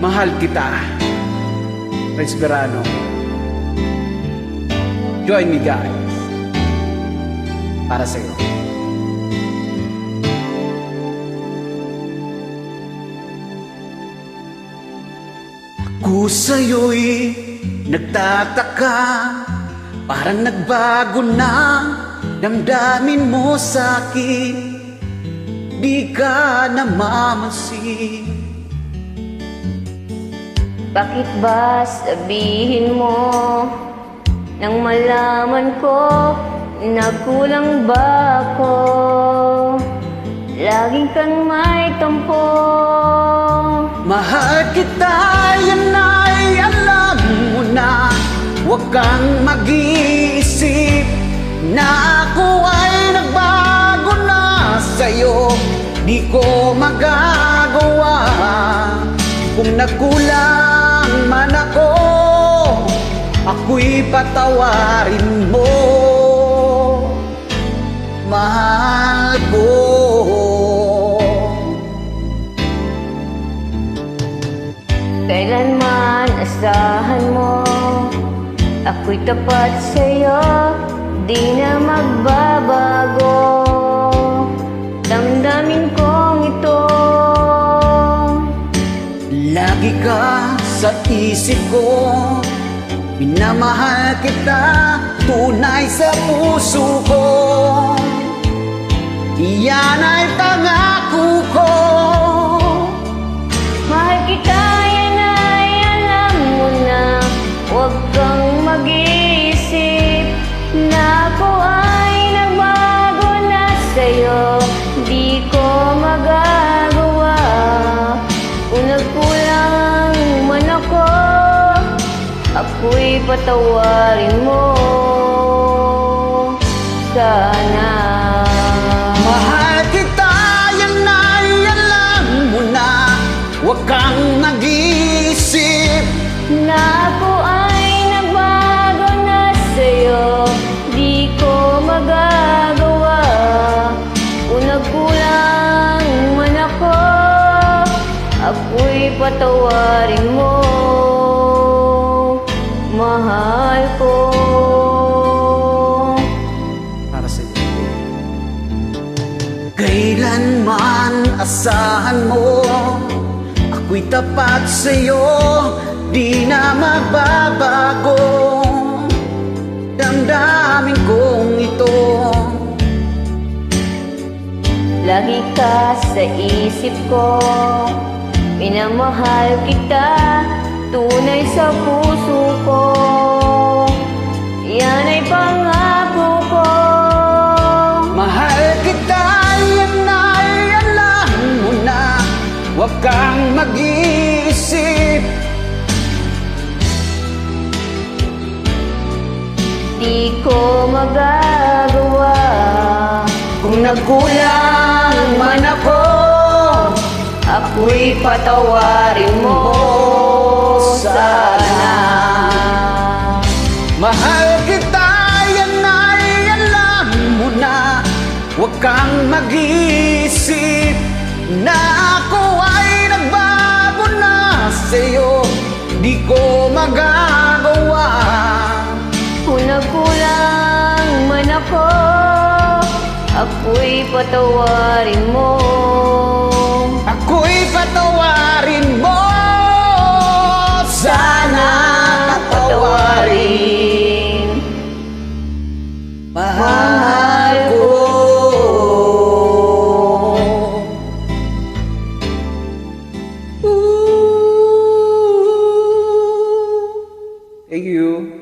Mahal kita, Renz Verano. Join me guys, para sa'yo. Ako sa'yo'y nagtataka, parang nagbago na damdamin mo sa'kin, di ka namamansin. Bakit ba sabihin mo nang malaman ko nagkulang ba ako? Lagi kang may tampo. Mahal kita, yan ay alam mo na. Huwag kang mag-iisip na ako ay nagbago na sa'yo. Di ko magagawa kung nagkulang man ako, ako'y patawarin mo, mahal ko. Kailanman asahan mo, ako'y tapat sa'yo, di na magbabago. Damdamin kong ito. Lagi ka sa isip ko, minamahal kita, tunay sa puso ko. Iyan ay pangako ko. Mahal kita, yan ay alam mo na. Huwag kang mag-iisip na ako ay nagbago na sa'yo. Di ko magagawa kung nagkulang man ako, ako'y patawarin mo sana. Mahal kita, yan ay alam mo na. Huwag kang nag-iisip Na ako ay nagbago na sa'yo, di ko magagawa kung nagkulang man ako, ako'y patawarin mo, mahal ko. para sa'yo. Kailanman asahan mo, ako'y tapat sa'yo, di na magbabago. Damdamin kong ito. Lagi ka sa isip ko, minamahal kita, tunay sa puso ko. Yan ay pangako ko. Mahal kita, yan ay alam mo na. Huwag kang mag-iisip Di ko magagawa kung nagkulang man ako, ako'y patawarin mo sana. Mahal kita, yan ay alam mo na. Huwag kang mag-iisip na ako ay nagbago na sa'yo. Di ko magagawa Kung nagkulang man ako, ako'y patawarin mo. Ako'y patawarin mo sana. Patawarin, mahal ko. Thank you.